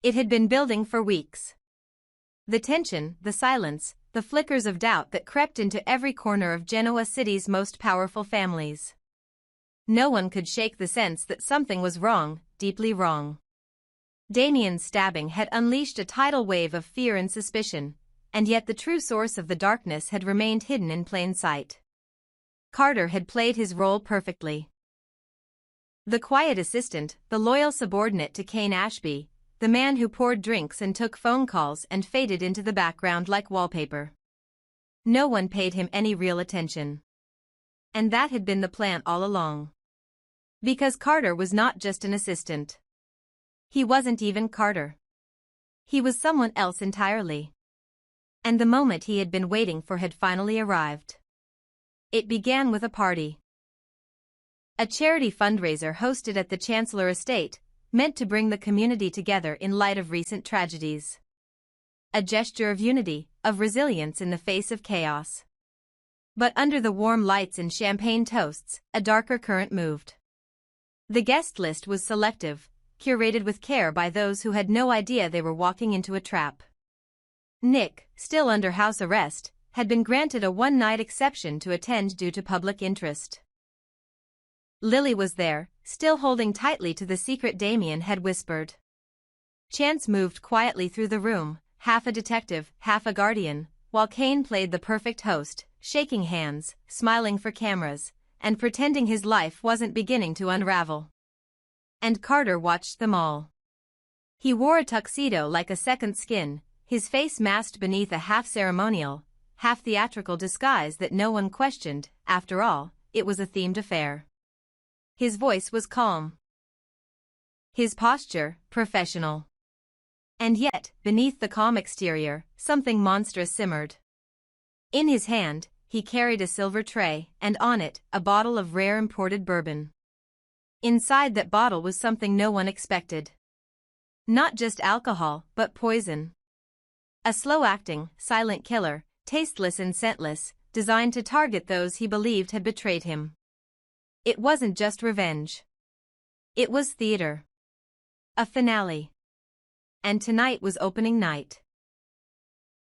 It had been building for weeks. The tension, the silence, the flickers of doubt that crept into every corner of Genoa City's most powerful families. No one could shake the sense that something was wrong, deeply wrong. Damien's stabbing had unleashed a tidal wave of fear and suspicion, and yet the true source of the darkness had remained hidden in plain sight. Carter had played his role perfectly. The quiet assistant, the loyal subordinate to Kane Ashby, the man who poured drinks and took phone calls and faded into the background like wallpaper. No one paid him any real attention. And that had been the plan all along. Because Carter was not just an assistant. He wasn't even Carter. He was someone else entirely. And the moment he had been waiting for had finally arrived. It began with a party. A charity fundraiser hosted at the Chancellor Estate, meant to bring the community together in light of recent tragedies. A gesture of unity, of resilience in the face of chaos. But under the warm lights and champagne toasts, a darker current moved. The guest list was selective, curated with care by those who had no idea they were walking into a trap. Nick, still under house arrest, had been granted a one-night exception to attend due to public interest. Lily was there, still holding tightly to the secret Damien had whispered. Chance moved quietly through the room, half a detective, half a guardian, while Kane played the perfect host, shaking hands, smiling for cameras, and pretending his life wasn't beginning to unravel. And Carter watched them all. He wore a tuxedo like a second skin, his face masked beneath a half-ceremonial, half-theatrical disguise that no one questioned. After all, it was a themed affair. His voice was calm. His posture, professional. And yet, beneath the calm exterior, something monstrous simmered. In his hand, he carried a silver tray, and on it, a bottle of rare imported bourbon. Inside that bottle was something no one expected. Not just alcohol, but poison. A slow-acting, silent killer, tasteless and scentless, designed to target those he believed had betrayed him. It wasn't just revenge. It was theater. A finale. And tonight was opening night.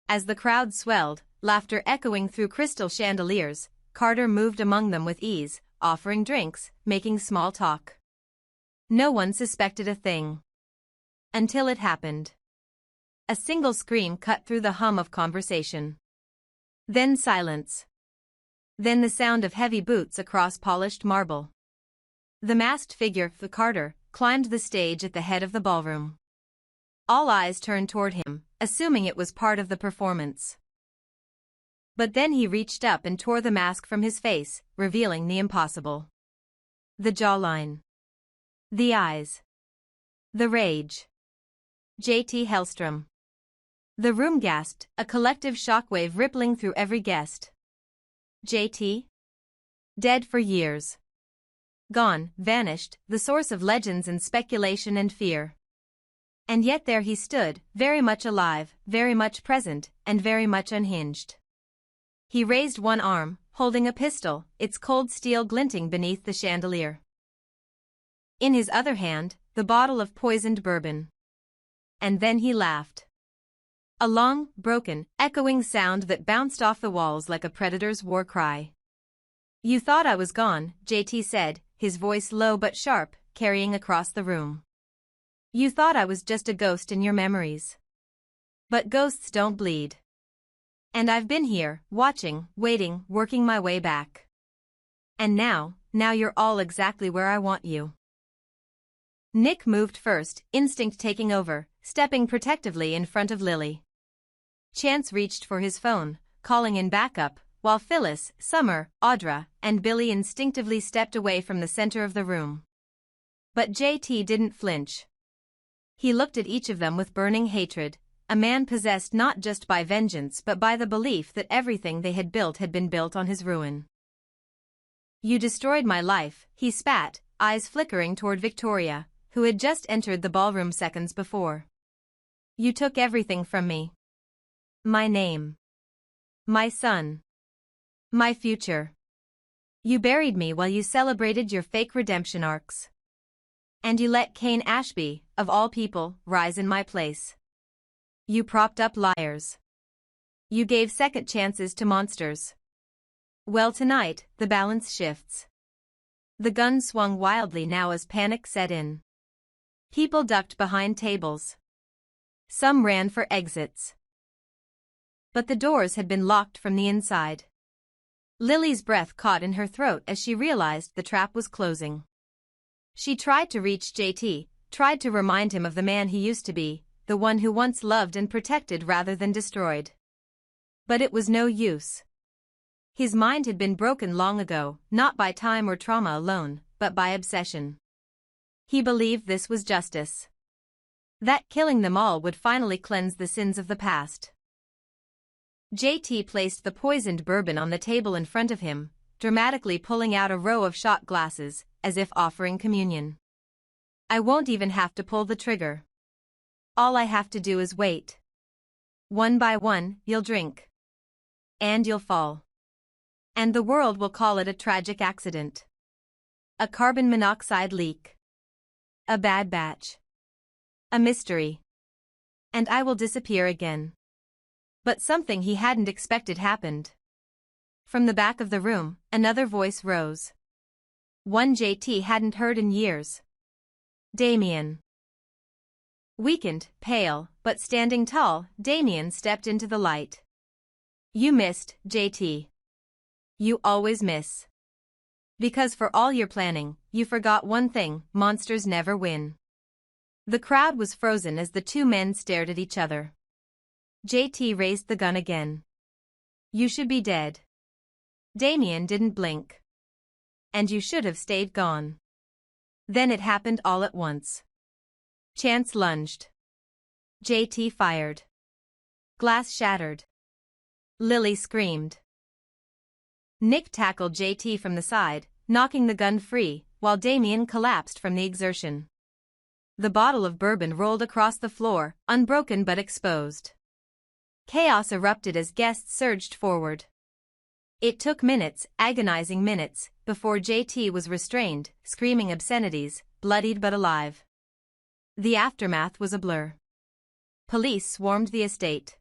As the crowd swelled, laughter echoing through crystal chandeliers, Carter moved among them with ease, offering drinks, making small talk. No one suspected a thing. Until it happened. A single scream cut through the hum of conversation. Then silence. Then the sound of heavy boots across polished marble. The masked figure, the Carter, climbed the stage at the head of the ballroom. All eyes turned toward him, assuming it was part of the performance. But then he reached up and tore the mask from his face, revealing the impossible. The jawline. The eyes. The rage. J.T. Hellstrom. The room gasped, a collective shockwave rippling through every guest. J.T.? Dead for years. Gone, vanished, the source of legends and speculation and fear. And yet there he stood, very much alive, very much present, and very much unhinged. He raised one arm, holding a pistol, its cold steel glinting beneath the chandelier. In his other hand, the bottle of poisoned bourbon. And then he laughed. A long, broken, echoing sound that bounced off the walls like a predator's war cry. "You thought I was gone," J.T. said, his voice low but sharp, carrying across the room. "You thought I was just a ghost in your memories. But ghosts don't bleed. And I've been here, watching, waiting, working my way back. And now you're all exactly where I want you." Nick moved first, instinct taking over, stepping protectively in front of Lily. Chance reached for his phone, calling in backup, while Phyllis, Summer, Audra, and Billy instinctively stepped away from the center of the room. But J.T. didn't flinch. He looked at each of them with burning hatred, a man possessed not just by vengeance but by the belief that everything they had built had been built on his ruin. "You destroyed my life," he spat, eyes flickering toward Victoria, who had just entered the ballroom seconds before. "You took everything from me. My name. My son. My future. You buried me while you celebrated your fake redemption arcs. And you let Kane Ashby, of all people, rise in my place. You propped up liars. You gave second chances to monsters. Well, tonight, the balance shifts. The gun swung wildly now as panic set in. People ducked behind tables. Some ran for exits. But the doors had been locked from the inside. Lily's breath caught in her throat as she realized the trap was closing. She tried to reach JT, tried to remind him of the man he used to be, the one who once loved and protected rather than destroyed. But it was no use. His mind had been broken long ago, not by time or trauma alone, but by obsession. He believed this was justice. That killing them all would finally cleanse the sins of the past. JT placed the poisoned bourbon on the table in front of him, dramatically pulling out a row of shot glasses, as if offering communion. I won't even have to pull the trigger. All I have to do is wait. One by one, you'll drink. And you'll fall. And the world will call it a tragic accident. A carbon monoxide leak. A bad batch. A mystery. And I will disappear again. But something he hadn't expected happened. From the back of the room, another voice rose. One JT hadn't heard in years. Damien. Weakened, pale, but standing tall, Damien stepped into the light. You missed, JT. You always miss. Because for all your planning, you forgot one thing: monsters never win. The crowd was frozen as the two men stared at each other. JT raised the gun again. You should be dead. Damien didn't blink. And you should have stayed gone. Then it happened all at once. Chance lunged. JT fired. Glass shattered. Lily screamed. Nick tackled JT from the side, knocking the gun free, while Damien collapsed from the exertion. The bottle of bourbon rolled across the floor, unbroken but exposed. Chaos erupted as guests surged forward. It took minutes, agonizing minutes, before JT was restrained, screaming obscenities, bloodied but alive. The aftermath was a blur. Police swarmed the estate.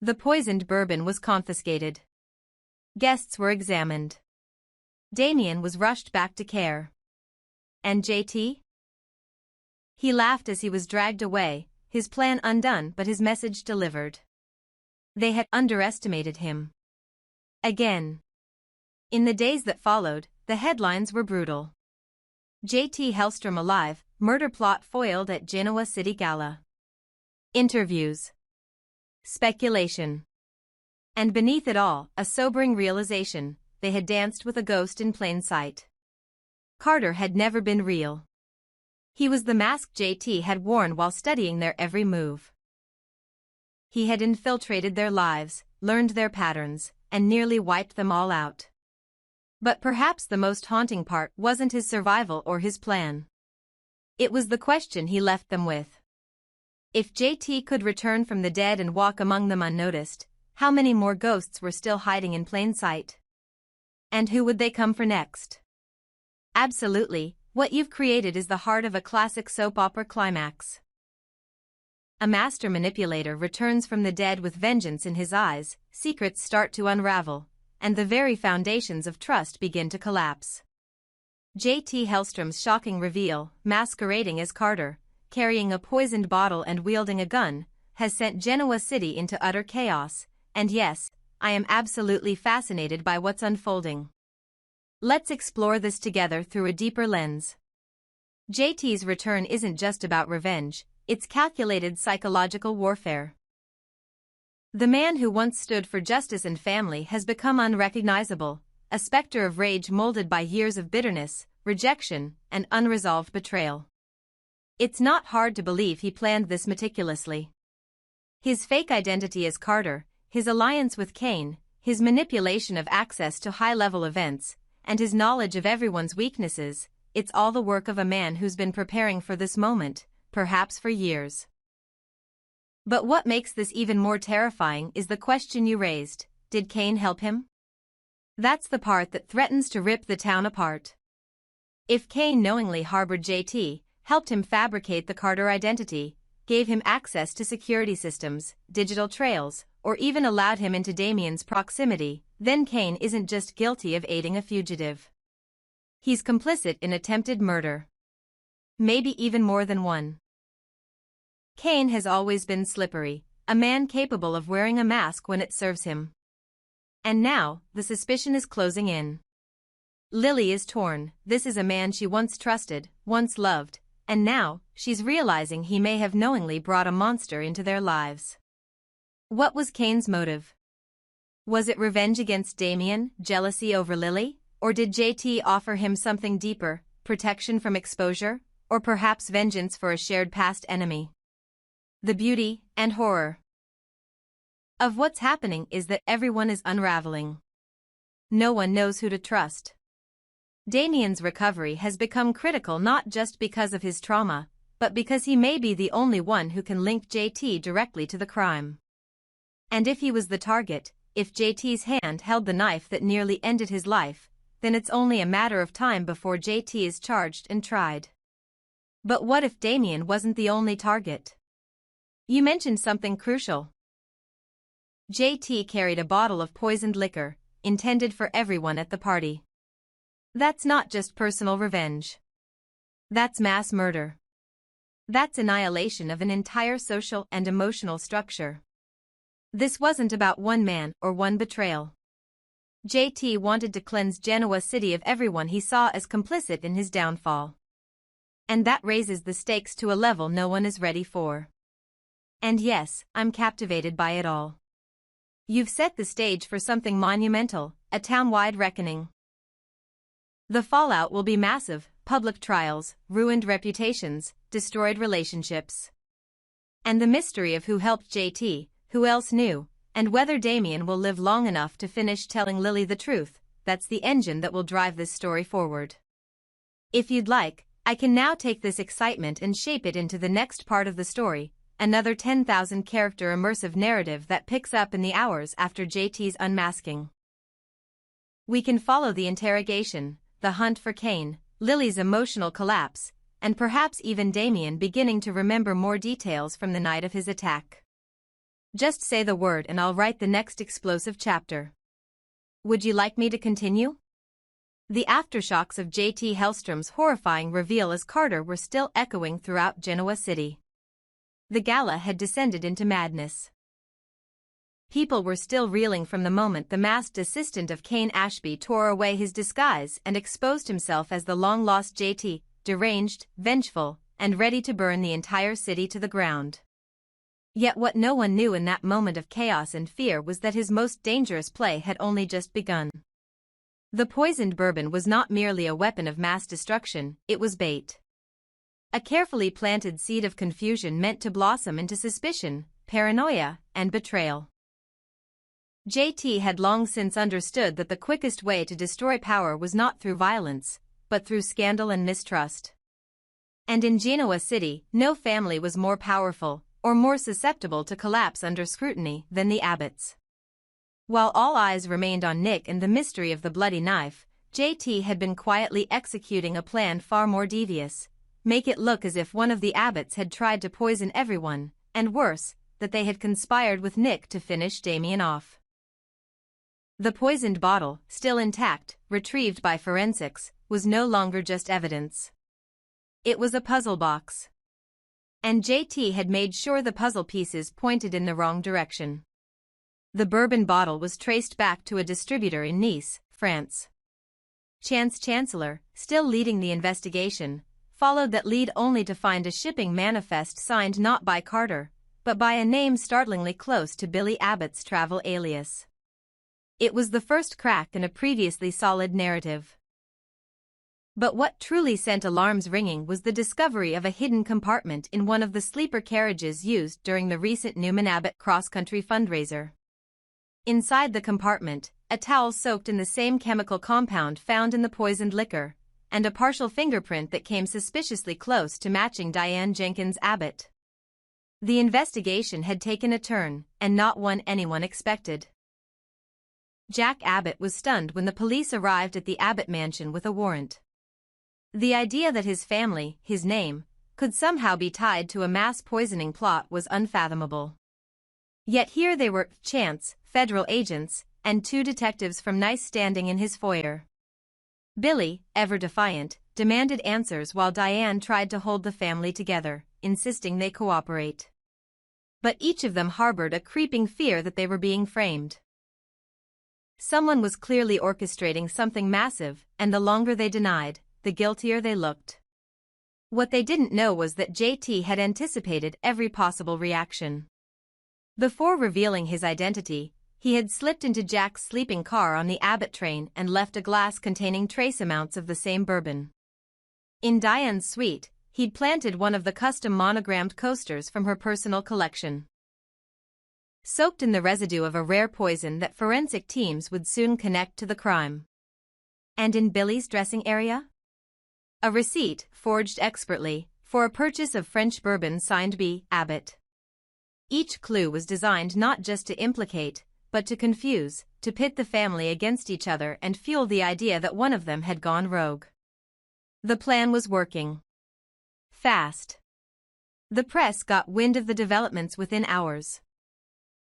The poisoned bourbon was confiscated. Guests were examined. Damien was rushed back to care. And JT? He laughed as he was dragged away, his plan undone but his message delivered. They had underestimated him. Again. In the days that followed, the headlines were brutal. JT Hellstrom alive, murder plot foiled at Genoa City Gala. Interviews. Speculation. And beneath it all, a sobering realization: they had danced with a ghost in plain sight. Carter had never been real. He was the mask JT had worn while studying their every move. He had infiltrated their lives, learned their patterns, and nearly wiped them all out. But perhaps the most haunting part wasn't his survival or his plan. It was the question he left them with. If JT could return from the dead and walk among them unnoticed, how many more ghosts were still hiding in plain sight? And who would they come for next? Absolutely, what you've created is the heart of a classic soap opera climax. A master manipulator returns from the dead with vengeance in his eyes, secrets start to unravel, and the very foundations of trust begin to collapse. JT Hellstrom's shocking reveal, masquerading as Carter, carrying a poisoned bottle and wielding a gun, has sent Genoa City into utter chaos, and yes, I am absolutely fascinated by what's unfolding. Let's explore this together through a deeper lens. JT's return isn't just about revenge, it's calculated psychological warfare. The man who once stood for justice and family has become unrecognizable, a specter of rage molded by years of bitterness, rejection, and unresolved betrayal. It's not hard to believe he planned this meticulously. His fake identity as Carter, his alliance with Kane, his manipulation of access to high-level events, and his knowledge of everyone's weaknesses, it's all the work of a man who's been preparing for this moment, perhaps for years. But what makes this even more terrifying is the question you raised: did Kane help him? That's the part that threatens to rip the town apart. If Kane knowingly harbored JT, helped him fabricate the Carter identity, gave him access to security systems, digital trails, or even allowed him into Damien's proximity, then Kane isn't just guilty of aiding a fugitive. He's complicit in attempted murder. Maybe even more than one. Kane has always been slippery, a man capable of wearing a mask when it serves him. And now, the suspicion is closing in. Lily is torn. This is a man she once trusted, once loved, and now, she's realizing he may have knowingly brought a monster into their lives. What was Kane's motive? Was it revenge against Damien, jealousy over Lily, or did JT offer him something deeper, protection from exposure, or perhaps vengeance for a shared past enemy? The beauty and horror of what's happening is that everyone is unraveling. No one knows who to trust. Damien's recovery has become critical not just because of his trauma, but because he may be the only one who can link JT directly to the crime. And if he was the target, if JT's hand held the knife that nearly ended his life, then it's only a matter of time before JT is charged and tried. But what if Damien wasn't the only target? You mentioned something crucial. JT carried a bottle of poisoned liquor, intended for everyone at the party. That's not just personal revenge. That's mass murder. That's annihilation of an entire social and emotional structure. This wasn't about one man or one betrayal. JT wanted to cleanse Genoa City of everyone he saw as complicit in his downfall. And that raises the stakes to a level no one is ready for. And yes, I'm captivated by it all. You've set the stage for something monumental, a town-wide reckoning. The fallout will be massive: public trials, ruined reputations, destroyed relationships. And the mystery of who helped JT, who else knew, and whether Damien will live long enough to finish telling Lily the truth, that's the engine that will drive this story forward. If you'd like, I can now take this excitement and shape it into the next part of the story, another 10,000 character immersive narrative that picks up in the hours after JT's unmasking. We can follow the interrogation, the hunt for Kane, Lily's emotional collapse, and perhaps even Damien beginning to remember more details from the night of his attack. Just say the word and I'll write the next explosive chapter. Would you like me to continue? The aftershocks of JT Hellstrom's horrifying reveal as Carter were still echoing throughout Genoa City. The gala had descended into madness. People were still reeling from the moment the masked assistant of Kane Ashby tore away his disguise and exposed himself as the long-lost JT, deranged, vengeful, and ready to burn the entire city to the ground. Yet what no one knew in that moment of chaos and fear was that his most dangerous play had only just begun. The poisoned bourbon was not merely a weapon of mass destruction, it was bait. A carefully planted seed of confusion meant to blossom into suspicion, paranoia, and betrayal. JT had long since understood that the quickest way to destroy power was not through violence, but through scandal and mistrust. And in Genoa City, no family was more powerful, or more susceptible to collapse under scrutiny than the Abbotts. While all eyes remained on Nick and the mystery of the bloody knife, JT had been quietly executing a plan far more devious: make it look as if one of the Abbotts had tried to poison everyone, and worse, that they had conspired with Nick to finish Damien off. The poisoned bottle, still intact, retrieved by forensics, was no longer just evidence. It was a puzzle box. And JT had made sure the puzzle pieces pointed in the wrong direction. The bourbon bottle was traced back to a distributor in Nice, France. Chance Chancellor, still leading the investigation, followed that lead only to find a shipping manifest signed not by Carter, but by a name startlingly close to Billy Abbott's travel alias. It was the first crack in a previously solid narrative. But what truly sent alarms ringing was the discovery of a hidden compartment in one of the sleeper carriages used during the recent Newman Abbott cross-country fundraiser. Inside the compartment, a towel soaked in the same chemical compound found in the poisoned liquor, and a partial fingerprint that came suspiciously close to matching Diane Jenkins Abbott. The investigation had taken a turn, and not one anyone expected. Jack Abbott was stunned when the police arrived at the Abbott mansion with a warrant. The idea that his family, his name, could somehow be tied to a mass poisoning plot was unfathomable. Yet here they were, chance, federal agents, and 2 detectives from Nice standing in his foyer. Billy, ever defiant, demanded answers while Diane tried to hold the family together, insisting they cooperate. But each of them harbored a creeping fear that they were being framed. Someone was clearly orchestrating something massive, and the longer they denied, the guiltier they looked. What they didn't know was that JT had anticipated every possible reaction. Before revealing his identity, he had slipped into Jack's sleeping car on the Abbott train and left a glass containing trace amounts of the same bourbon. In Diane's suite, he'd planted one of the custom monogrammed coasters from her personal collection. Soaked in the residue of a rare poison that forensic teams would soon connect to the crime. And in Billy's dressing area? A receipt, forged expertly, for a purchase of French bourbon signed B. Abbott. Each clue was designed not just to implicate, but to confuse, to pit the family against each other and fuel the idea that one of them had gone rogue. The plan was working. Fast. The press got wind of the developments within hours.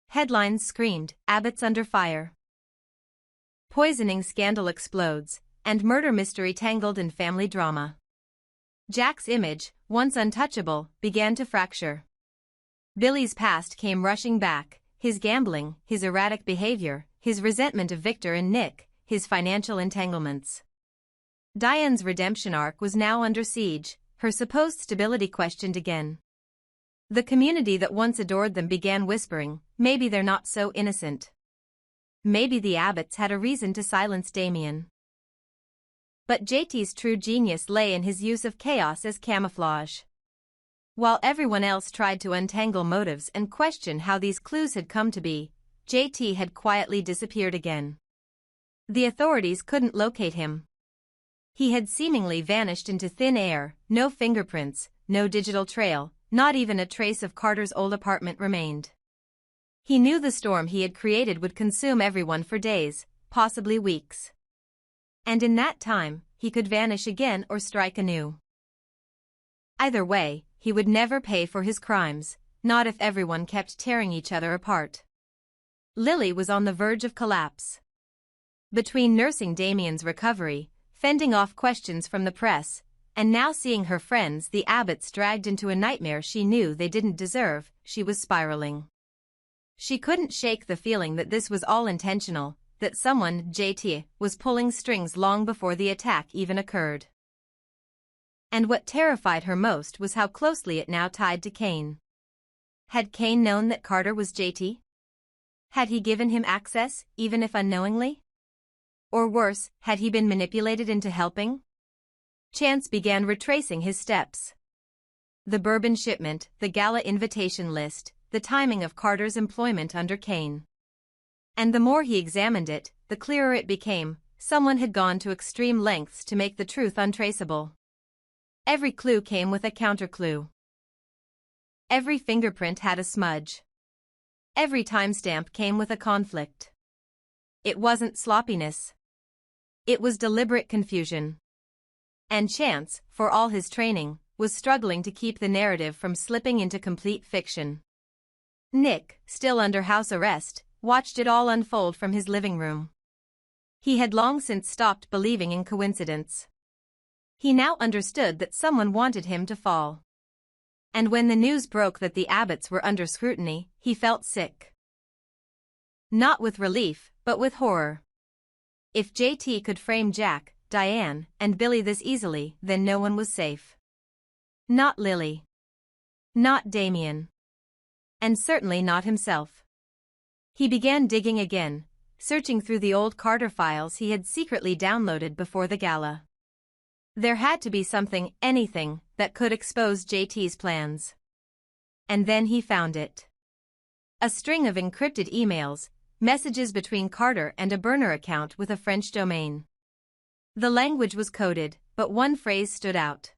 Headlines screamed, "Abbott's under fire." Poisoning scandal explodes, and murder mystery tangled in family drama. Jack's image, once untouchable, began to fracture. Billy's past came rushing back, his gambling, his erratic behavior, his resentment of Victor and Nick, his financial entanglements. Diane's redemption arc was now under siege, her supposed stability questioned again. The community that once adored them began whispering, maybe they're not so innocent. Maybe the Abbotts had a reason to silence Damien. But JT's true genius lay in his use of chaos as camouflage. While everyone else tried to untangle motives and question how these clues had come to be, JT had quietly disappeared again. The authorities couldn't locate him. He had seemingly vanished into thin air, no fingerprints, no digital trail, not even a trace of Carter's old apartment remained. He knew the storm he had created would consume everyone for days, possibly weeks. And in that time, he could vanish again or strike anew. Either way, he would never pay for his crimes, not if everyone kept tearing each other apart. Lily was on the verge of collapse. Between nursing Damien's recovery, fending off questions from the press, and now seeing her friends the Abbotts dragged into a nightmare she knew they didn't deserve, she was spiraling. She couldn't shake the feeling that this was all intentional, that someone, JT, was pulling strings long before the attack even occurred. And what terrified her most was how closely it now tied to Kane. Had Kane known that Carter was JT? Had he given him access, even if unknowingly? Or worse, had he been manipulated into helping? Chance began retracing his steps. The bourbon shipment, the gala invitation list, the timing of Carter's employment under Kane. And the more he examined it, the clearer it became, someone had gone to extreme lengths to make the truth untraceable. Every clue came with a counterclue. Every fingerprint had a smudge. Every timestamp came with a conflict. It wasn't sloppiness. It was deliberate confusion. And Chance, for all his training, was struggling to keep the narrative from slipping into complete fiction. Nick, still under house arrest, watched it all unfold from his living room. He had long since stopped believing in coincidence. He now understood that someone wanted him to fall. And when the news broke that the Abbotts were under scrutiny, he felt sick. Not with relief, but with horror. If JT could frame Jack, Diane, and Billy this easily, then no one was safe. Not Lily. Not Damien. And certainly not himself. He began digging again, searching through the old Carter files he had secretly downloaded before the gala. There had to be something, anything, that could expose JT's plans. And then he found it. A string of encrypted emails, messages between Carter and a burner account with a French domain. The language was coded, but one phrase stood out.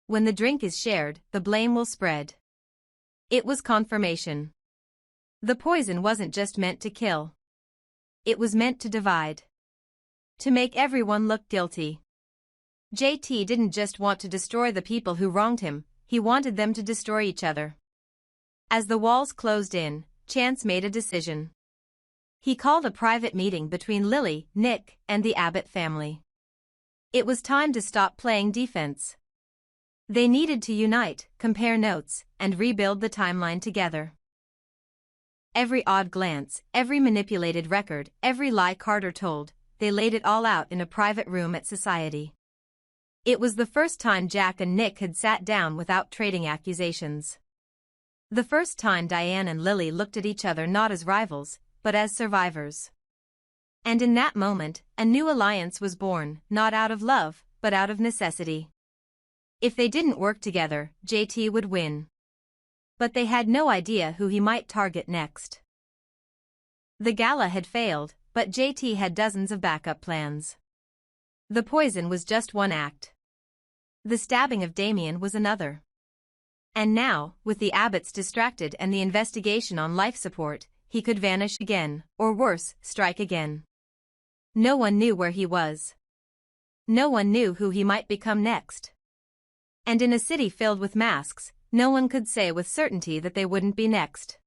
When the drink is shared, the blame will spread. It was confirmation. The poison wasn't just meant to kill. It was meant to divide. To make everyone look guilty. JT didn't just want to destroy the people who wronged him, he wanted them to destroy each other. As the walls closed in, Chance made a decision. He called a private meeting between Lily, Nick, and the Abbott family. It was time to stop playing defense. They needed to unite, compare notes, and rebuild the timeline together. Every odd glance, every manipulated record, every lie Carter told, they laid it all out in a private room at Society. It was the first time Jack and Nick had sat down without trading accusations. The first time Diane and Lily looked at each other not as rivals, but as survivors. And in that moment, a new alliance was born, not out of love, but out of necessity. If they didn't work together, JT would win. But they had no idea who he might target next. The gala had failed, but JT had dozens of backup plans. The poison was just one act. The stabbing of Damien was another. And now, with the Abbotts distracted and the investigation on life support, he could vanish again, or worse, strike again. No one knew where he was. No one knew who he might become next. And in a city filled with masks, no one could say with certainty that they wouldn't be next.